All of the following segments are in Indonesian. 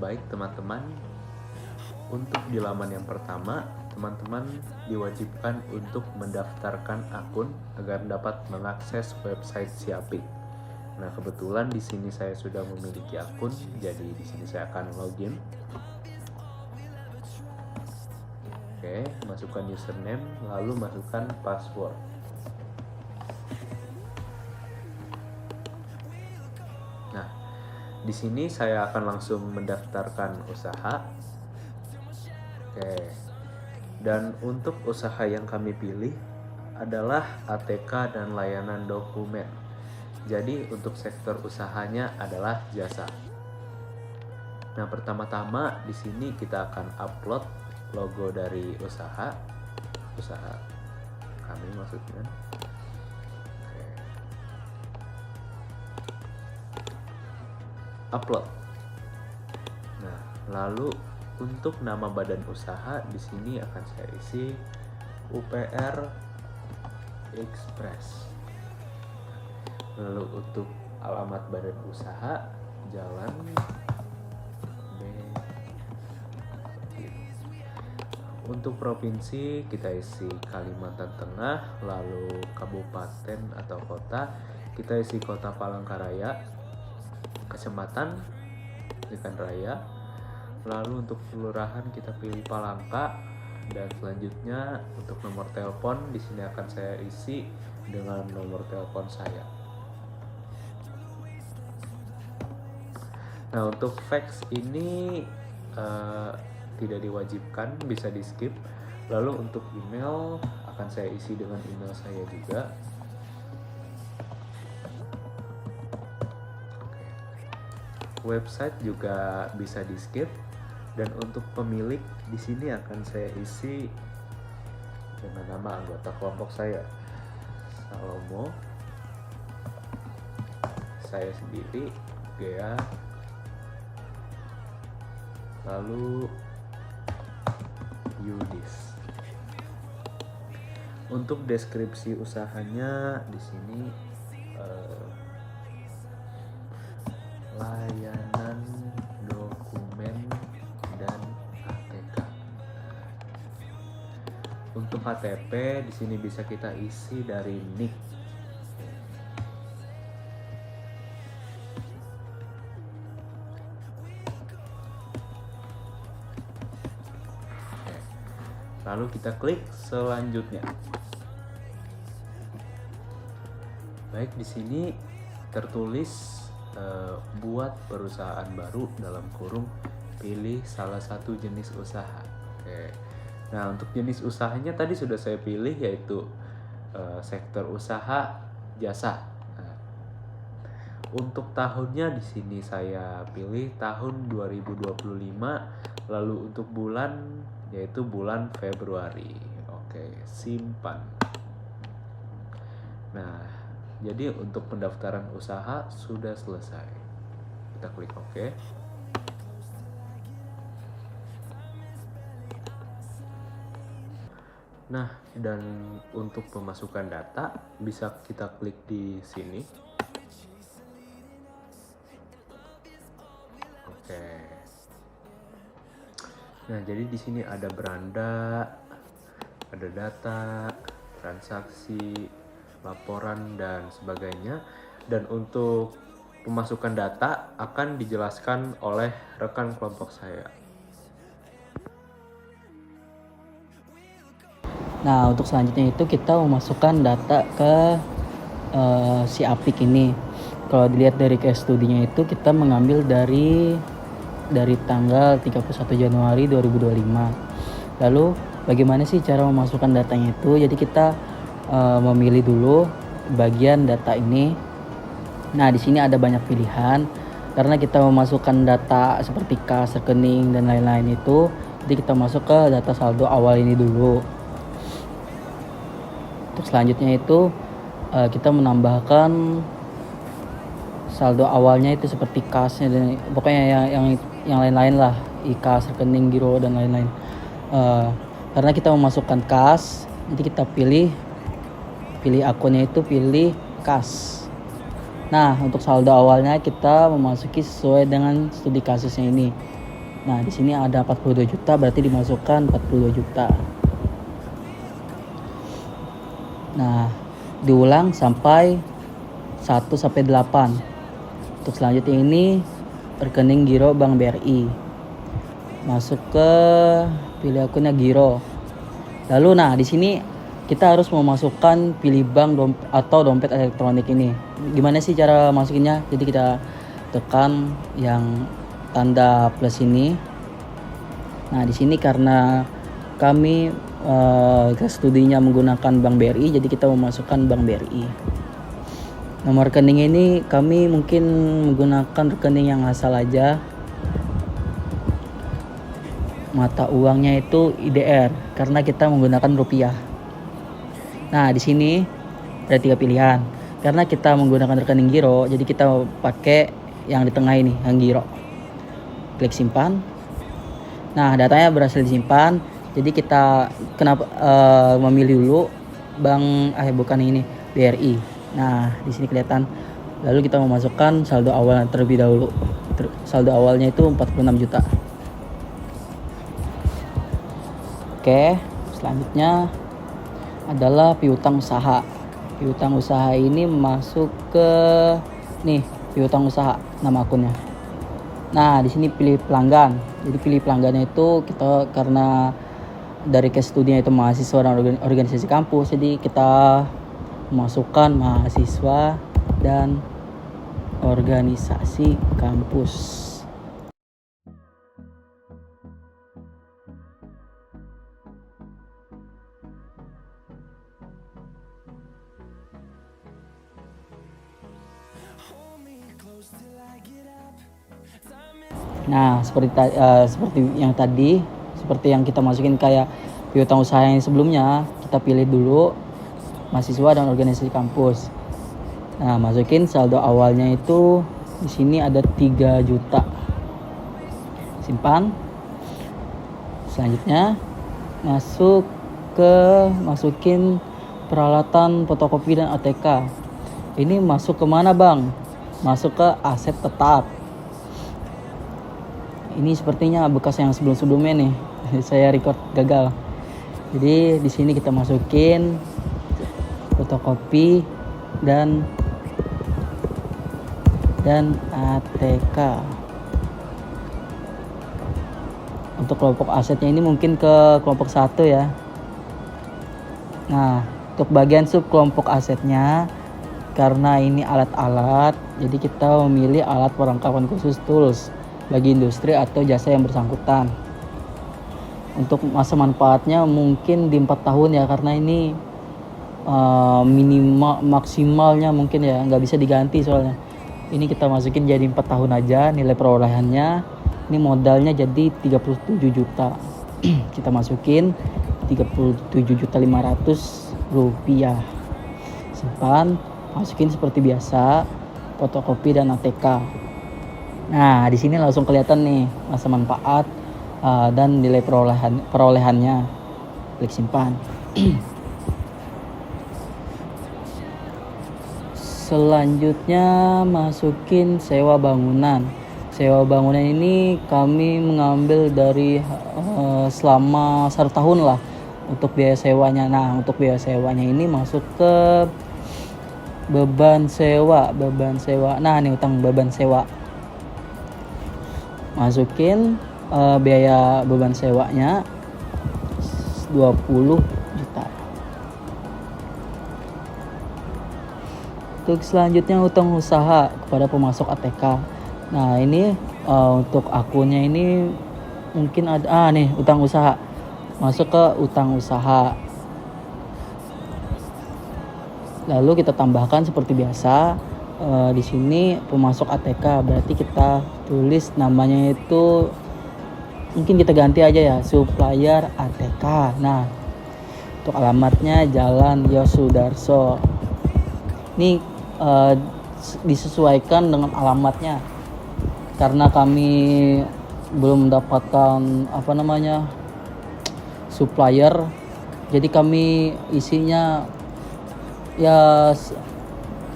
baik teman-teman, untuk di laman yang pertama, teman-teman diwajibkan untuk mendaftarkan akun agar dapat mengakses website Siapik. Nah, kebetulan di sini saya sudah memiliki akun, jadi di sini saya akan login. Oke, masukkan username, lalu masukkan password. Nah, di sini saya akan langsung mendaftarkan usaha. Oke. Dan untuk usaha yang kami pilih adalah ATK dan layanan dokumen. Jadi untuk sektor usahanya adalah jasa. Nah, pertama-tama di sini kita akan upload logo dari usaha kami maksudnya. Oke. Upload. Nah, lalu untuk nama badan usaha di sini akan saya isi UPR Express. Lalu untuk alamat badan usaha Jalan B. Untuk provinsi kita isi Kalimantan Tengah, lalu kabupaten atau kota kita isi Kota Palangkaraya, kecamatan Ikan Raya. Lalu untuk kelurahan kita pilih Palangka, dan selanjutnya untuk nomor telepon di sini akan saya isi dengan nomor telepon saya. Nah, untuk fax ini tidak diwajibkan, bisa di skip. Lalu untuk email akan saya isi dengan email saya juga. Website juga bisa di skip. Dan untuk pemilik di sini akan saya isi dengan nama anggota kelompok saya, Salomo, saya sendiri, Gea, lalu Yudis. Untuk deskripsi usahanya di sini layanan dokumen dan ATK. Untuk KTP di sini bisa kita isi dari NIK. Lalu kita klik selanjutnya. Baik, di sini tertulis buat perusahaan baru dalam kurung pilih salah satu jenis usaha. Oke. Nah, untuk jenis usahanya tadi sudah saya pilih, yaitu sektor usaha jasa. Nah, untuk tahunnya di sini saya pilih tahun 2025, lalu untuk bulan yaitu bulan Februari. Oke, simpan. Nah, jadi untuk pendaftaran usaha sudah selesai. Kita klik OK. Nah, dan untuk pemasukan data bisa kita klik di sini. Oke. Nah, jadi di sini ada beranda, ada data, transaksi, laporan dan sebagainya. Dan untuk pemasukan data akan dijelaskan oleh rekan kelompok saya. Nah, untuk selanjutnya itu kita memasukkan data ke si Apik ini. Kalau dilihat dari case studinya itu kita mengambil dari tanggal 31 Januari 2025. Lalu bagaimana sih cara memasukkan datanya itu? Jadi kita memilih dulu bagian data ini. Nah, di sini ada banyak pilihan karena kita memasukkan data seperti kas, rekening dan lain-lain itu. Jadi kita masuk ke data saldo awal ini dulu. Untuk selanjutnya itu kita menambahkan saldo awalnya itu seperti kasnya dan pokoknya yang lain-lain lah, kas, rekening, giro dan lain-lain. Karena kita memasukkan kas, jadi kita pilih akunnya itu pilih kas. Nah, untuk saldo awalnya kita memasuki sesuai dengan studi kasusnya ini. Nah, di sini ada 42 juta, berarti dimasukkan 42 juta. Nah, diulang sampai 1 sampai 8. Untuk selanjutnya ini rekening giro Bank BRI. Masuk ke pilih akunnya giro. Lalu nah di sini kita harus memasukkan pilih bank atau dompet elektronik ini. Gimana sih cara masukinnya? Jadi kita tekan yang tanda plus ini. Nah, di sini karena kami studinya menggunakan Bank BRI, jadi kita memasukkan Bank BRI. Nomor rekening ini kami mungkin menggunakan rekening yang asal aja. Mata uangnya itu IDR karena kita menggunakan rupiah. Nah, di sini ada 3 pilihan. Karena kita menggunakan rekening giro, jadi kita pakai yang di tengah ini, yang giro. Klik simpan. Nah, datanya berhasil disimpan. Jadi kita memilih dulu bank bukan ini, BRI. Nah, di sini kelihatan. Lalu kita memasukkan saldo awal terlebih dahulu. Saldo awalnya itu 46 juta. Oke, selanjutnya adalah piutang usaha. Piutang usaha ini masuk ke piutang usaha nama akunnya. Nah, di sini pilih pelanggan. Jadi pilih pelanggannya itu kita karena dari case studinya itu mahasiswa dan organisasi kampus, jadi kita memasukkan mahasiswa dan organisasi kampus. Nah, seperti yang tadi, seperti yang kita masukin kayak piutang usaha yang sebelumnya, kita pilih dulu mahasiswa dan organisasi kampus. Nah, masukin saldo awalnya itu di sini ada 3 juta. Simpan. Selanjutnya masukin peralatan fotokopi dan ATK. Ini masuk ke mana, Bang? Masuk ke aset tetap. Ini sepertinya bekas yang sebelum-sebelumnya nih. Saya record gagal. Jadi di sini kita masukin fotokopi dan ATK. Untuk kelompok asetnya ini mungkin ke kelompok 1 ya. Nah, untuk bagian sub kelompok asetnya, karena ini alat-alat, jadi kita memilih alat perlengkapan khusus tools bagi industri atau jasa yang bersangkutan. Untuk masa manfaatnya mungkin di 4 tahun ya, karena ini minimal maksimalnya mungkin ya nggak bisa diganti soalnya. Ini kita masukin jadi 4 tahun aja. Nilai perolehannya ini modalnya jadi 37 juta. Kita masukin 37.500.000 rupiah. Simpan, masukin seperti biasa fotokopi dan ATK. Nah, di sini langsung kelihatan nih masa manfaat dan nilai perolehannya. Klik simpan. Selanjutnya masukin sewa bangunan. Sewa bangunan ini kami mengambil dari selama 1 tahun lah untuk biaya sewanya. Nah, untuk biaya sewanya ini masuk ke beban sewa. Nah, ini utang beban sewa. Masukin biaya beban sewanya 20 juta. Untuk selanjutnya utang usaha kepada pemasok ATK. Nah, ini untuk akunnya ini mungkin ada nih utang usaha. Masuk ke utang usaha. Lalu kita tambahkan seperti biasa. Di sini pemasok ATK, berarti kita tulis namanya itu mungkin kita ganti aja ya, supplier ATK. Nah, untuk alamatnya Jalan Yosudarso. Ini disesuaikan dengan alamatnya karena kami belum mendapatkan supplier, jadi kami isinya ya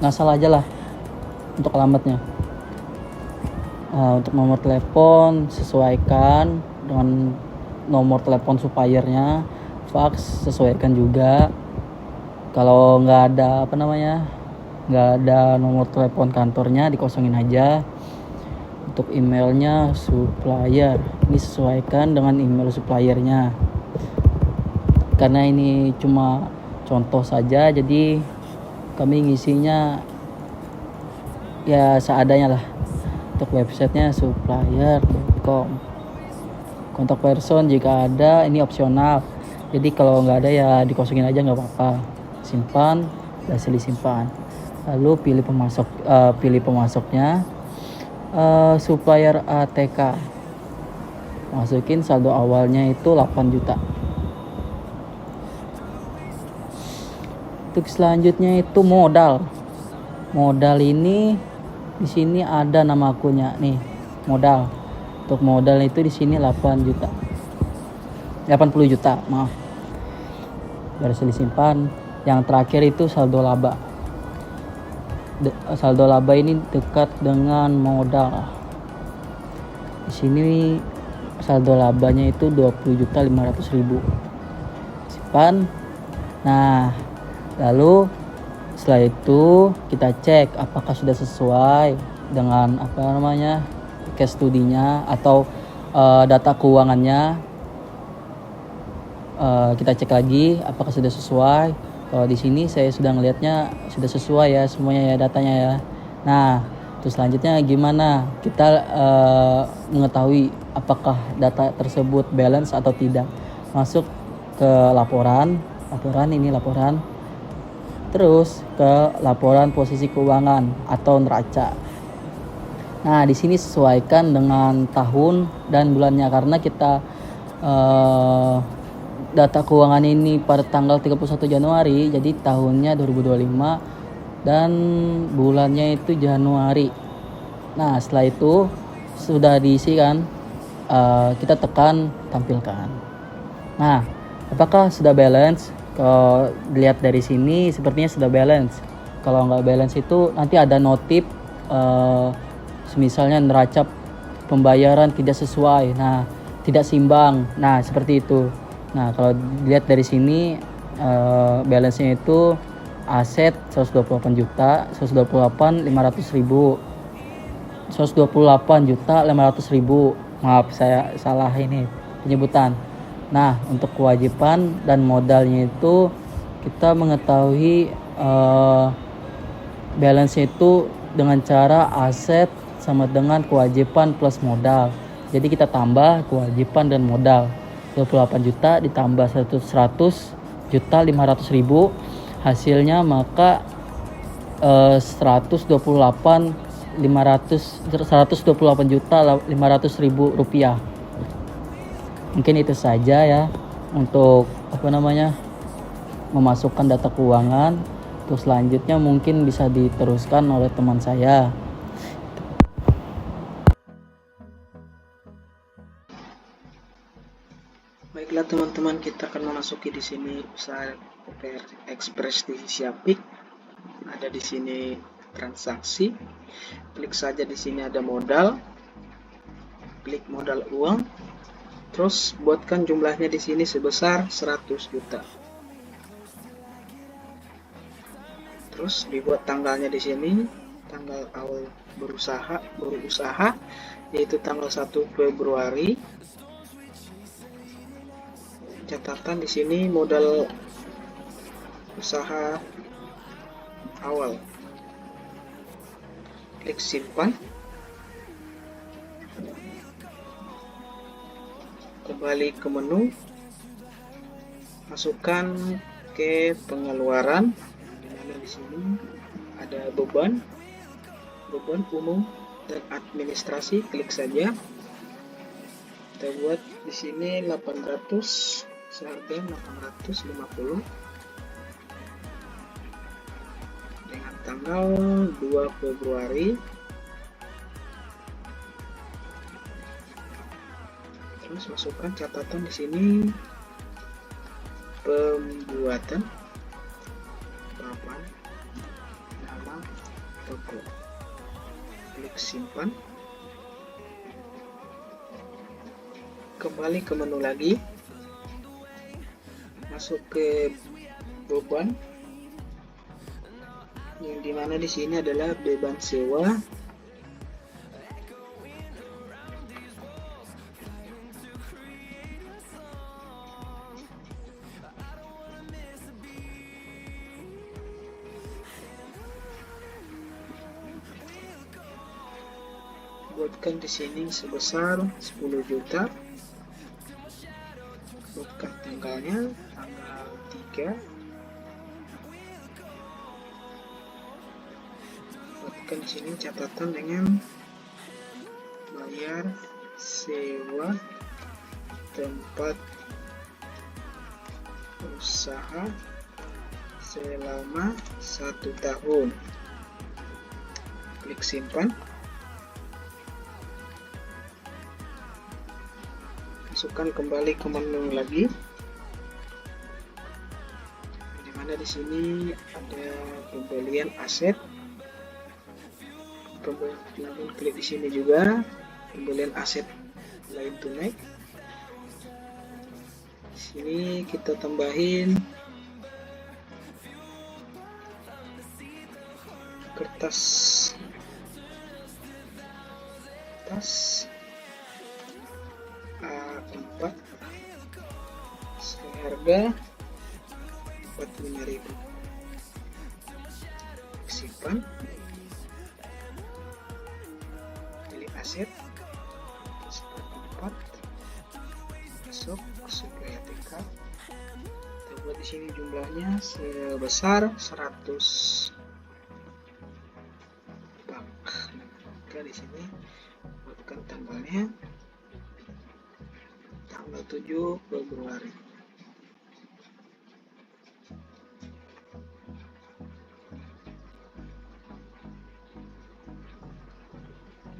ngasal aja lah untuk alamatnya. Untuk nomor telepon sesuaikan dengan nomor telepon suppliernya, fax sesuaikan juga. Kalau nggak ada nggak ada nomor telepon kantornya, dikosongin aja. Untuk emailnya supplier, ini sesuaikan dengan email suppliernya. Karena ini cuma contoh saja, jadi kami ngisinya ya seadanya lah. Untuk websitenya supplier.com. Kontak person jika ada, ini opsional. Jadi kalau nggak ada ya dikosongin aja, nggak apa-apa. Simpan, hasil disimpan. Lalu pilih pemasoknya, supplier ATK. Masukin saldo awalnya itu 8 juta. Untuk selanjutnya itu modal. Modal ini di sini ada nama akunnya nih, modal. Untuk modal itu di sini 80 juta, maaf. Baru disimpan. Yang terakhir itu saldo laba. Saldo laba ini dekat dengan modal. Di sini saldo labanya itu 20.500.000. Simpan. Nah, lalu setelah itu kita cek apakah sudah sesuai dengan case studinya atau data keuangannya. Kita cek lagi apakah sudah sesuai. Kalau di sini saya sudah ngelihatnya sudah sesuai ya semuanya ya, datanya ya. Nah, terus selanjutnya gimana kita mengetahui apakah data tersebut balance atau tidak? Masuk ke laporan ini laporan. Terus ke laporan posisi keuangan atau neraca. Nah, di sini sesuaikan dengan tahun dan bulannya, karena kita data keuangan ini pada tanggal 31 Januari, jadi tahunnya 2025 dan bulannya itu Januari. Nah, setelah itu sudah diisi kan, kita tekan tampilkan. Nah, apakah sudah balance? Kalau dilihat dari sini sepertinya sudah balance. Kalau nggak balance itu nanti ada notif misalnya neraca pembayaran tidak sesuai, nah tidak seimbang, nah seperti itu. Nah, kalau dilihat dari sini balance-nya itu aset 128 juta 128.500.000, maaf saya salah ini penyebutan. Nah, untuk kewajiban dan modalnya itu kita mengetahui balance itu dengan cara aset sama dengan kewajiban plus modal. Jadi kita tambah kewajiban dan modal. 28 juta ditambah 100.500.000, hasilnya maka 128.500.000 rupiah. Mungkin itu saja ya untuk memasukkan data keuangan. Terus selanjutnya mungkin bisa diteruskan oleh teman saya. Baiklah teman-teman, kita akan memasuki di sini usaha OPR Express di Siapik. Ada di sini transaksi. Klik saja di sini ada modal. Klik modal uang. Terus buatkan jumlahnya di sini sebesar 100 juta. Terus dibuat tanggalnya di sini, tanggal awal berusaha yaitu tanggal 1 Februari. Catatan di sini modal usaha awal. Klik simpan. Kembali ke menu, masukkan ke pengeluaran, dimana di sini ada beban umum dan administrasi. Klik saja. Kita buat di sini 800, seharga 850 dengan tanggal 2 Februari. Terus masukkan catatan di sini, pembuatan papan nama toko. Klik simpan. kembali ke menu lagi, masuk ke beban, yang dimana di sini adalah beban sewa. Buatkan di sini sebesar 10 juta. Buatkan tanggalnya tanggal 3. Buatkan di sini catatan dengan bayar sewa tempat usaha selama 1 tahun. Klik simpan. Masukkan kembali ke menu lagi, dimana di sini ada pembelian aset. Klik di sini juga pembelian aset lain tunai. Di sini kita tambahin kertas A4 seharga 45.000. Simpan, pilih aset A4, masuk supaya TK. Kita buat di sini jumlahnya sebesar 100 pak. Maka di sini buatkan tanggalnya tanggal 7 Februari.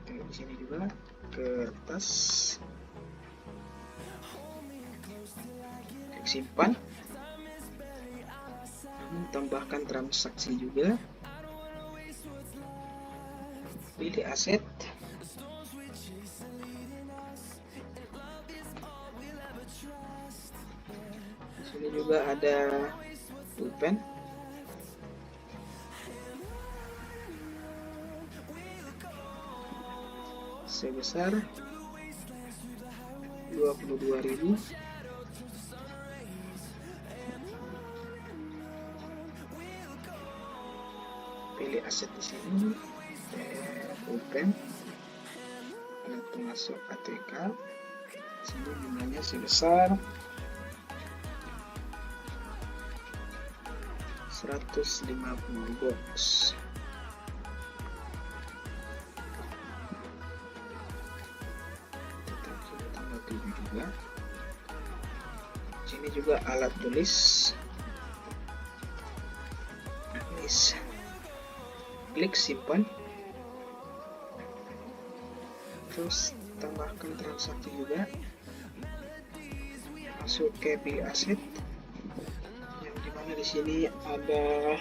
Di sini juga kertas, klik simpan, tambahkan transaksi juga, pilih aset, di sini juga ada pulpen, sebesar 22.000. Pilih aset di sini, pulpen, alat pemasok ATK. Di sini jumlahnya sebesar 150 box. Tanggal 7 juga. Sini juga alat tulis. Klik simpan. Terus tambahkan transaksi juga. Masuk ke pilih aset. Yang dimana di sini ada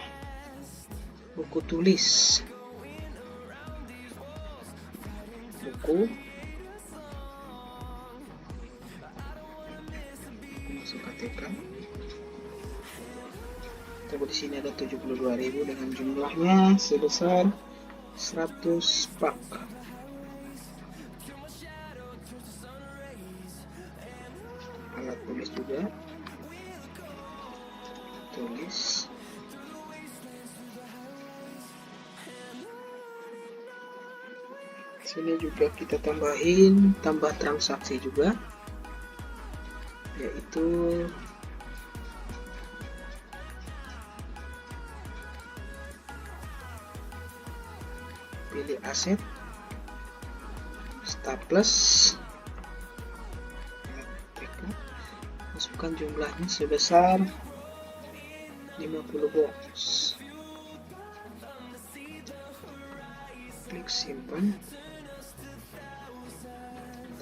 buku tulis. Buku. Masuk KTK. Coba di sini ada 72.000 dengan jumlahnya sebesar 100 pak. Alat tulis juga. Tulis. Sini juga kita tambahin tambah transaksi juga, yaitu pilih aset, staples, masukkan jumlahnya sebesar 50 box. Klik simpan,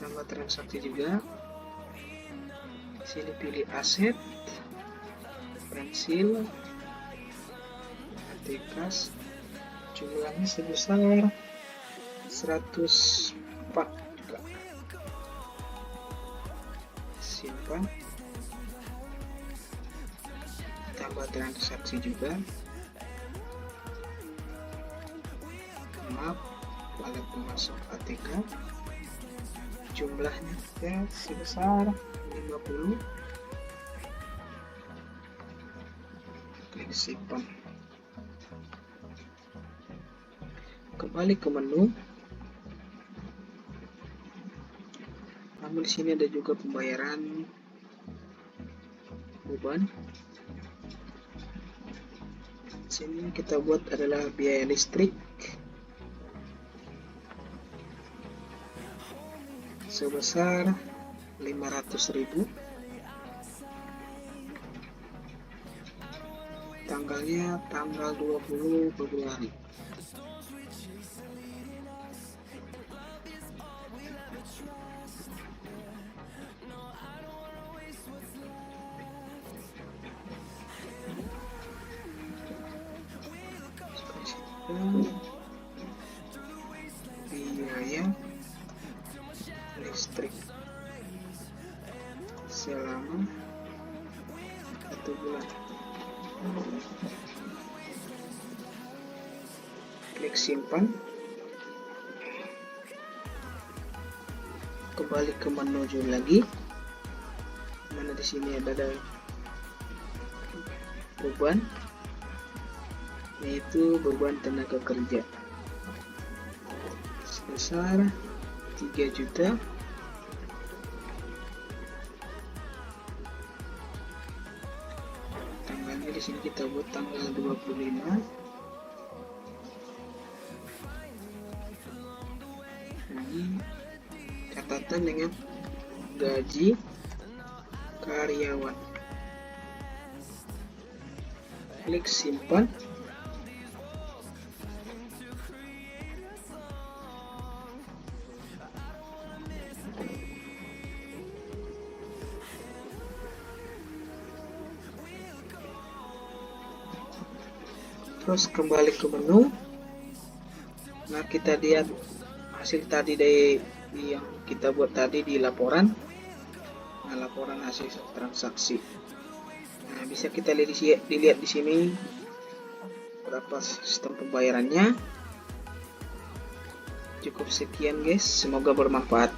tambah transaksi juga. Sini pilih aset, pensil, artikas, jumlahnya sebesar 100 pak juga. simpan, tambah transaksi juga, maaf, wallet masuk ATK, jumlahnya ya sebesar 50, klik simpan. Kembali ke menu. Namun di sini ada juga pembayaran beban. Sini kita buat adalah biaya listrik sebesar 500.000. Tanggalnya tanggal 20 Februari. Biaya listrik selama 1 bulan. Klik simpan. Kembali ke menu lagi. Mana di sini ada beban, yaitu beban tenaga kerja sebesar 3 juta. Tanggalnya di sini kita buat tanggal 25. Ini catatan dengan gaji karyawan. Klik simpan. Terus kembali ke menu. Nah, kita lihat hasil tadi dari yang kita buat tadi di laporan. Nah, laporan hasil transaksi. Nah, bisa kita dilihat di sini berapa sistem pembayarannya. Cukup sekian guys, semoga bermanfaat.